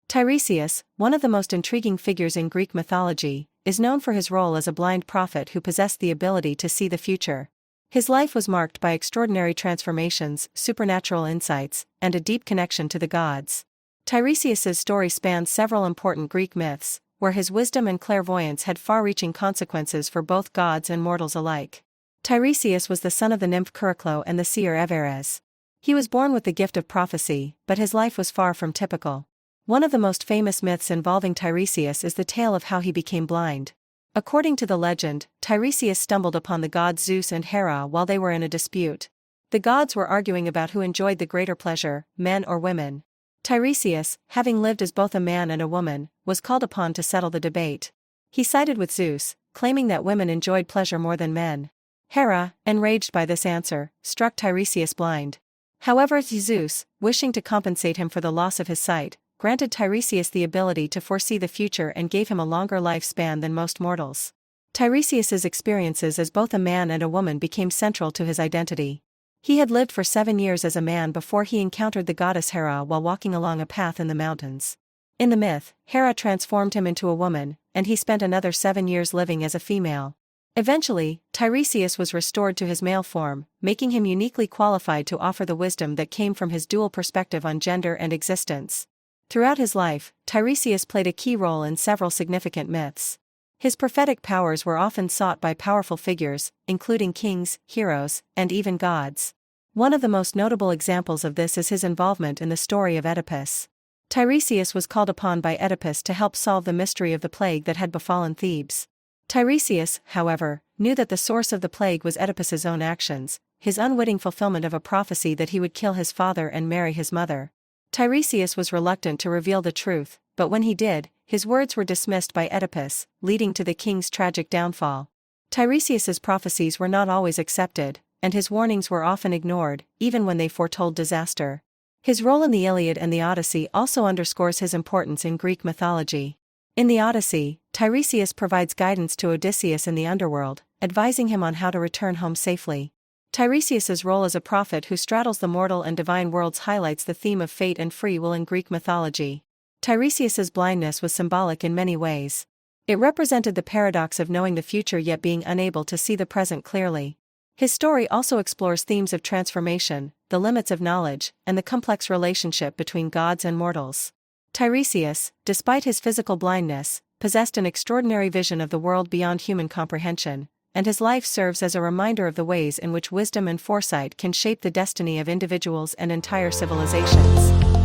Tiresias, one of the most intriguing figures in Greek mythology, is known for his role as a blind prophet who possessed the ability to see the future. His life was marked by extraordinary transformations, supernatural insights, and a deep connection to the gods. Tiresias's story spans several important Greek myths, where his wisdom and clairvoyance had far-reaching consequences for both gods and mortals alike. Tiresias was the son of the nymph Chariclo and the seer Tiresias. He was born with the gift of prophecy, but his life was far from typical. One of the most famous myths involving Tiresias is the tale of how he became blind. According to the legend, Tiresias stumbled upon the gods Zeus and Hera while they were in a dispute. The gods were arguing about who enjoyed the greater pleasure, men or women. Tiresias, having lived as both a man and a woman, was called upon to settle the debate. He sided with Zeus, claiming that women enjoyed pleasure more than men. Hera, enraged by this answer, struck Tiresias blind. However, Zeus, wishing to compensate him for the loss of his sight, granted Tiresias the ability to foresee the future and gave him a longer lifespan than most mortals. Tiresias's experiences as both a man and a woman became central to his identity. He had lived for 7 years as a man before he encountered the goddess Hera while walking along a path in the mountains. In the myth, Hera transformed him into a woman, and he spent another 7 years living as a female. Eventually, Tiresias was restored to his male form, making him uniquely qualified to offer the wisdom that came from his dual perspective on gender and existence. Throughout his life, Tiresias played a key role in several significant myths. His prophetic powers were often sought by powerful figures, including kings, heroes, and even gods. One of the most notable examples of this is his involvement in the story of Oedipus. Tiresias was called upon by Oedipus to help solve the mystery of the plague that had befallen Thebes. Tiresias, however, knew that the source of the plague was Oedipus's own actions, his unwitting fulfillment of a prophecy that he would kill his father and marry his mother. Tiresias was reluctant to reveal the truth, but when he did, his words were dismissed by Oedipus, leading to the king's tragic downfall. Tiresias's prophecies were not always accepted, and his warnings were often ignored, even when they foretold disaster. His role in the Iliad and the Odyssey also underscores his importance in Greek mythology. In the Odyssey, Tiresias provides guidance to Odysseus in the underworld, advising him on how to return home safely. Tiresias's role as a prophet who straddles the mortal and divine worlds highlights the theme of fate and free will in Greek mythology. Tiresias's blindness was symbolic in many ways. It represented the paradox of knowing the future yet being unable to see the present clearly. His story also explores themes of transformation, the limits of knowledge, and the complex relationship between gods and mortals. Tiresias, despite his physical blindness, possessed an extraordinary vision of the world beyond human comprehension, and his life serves as a reminder of the ways in which wisdom and foresight can shape the destiny of individuals and entire civilizations.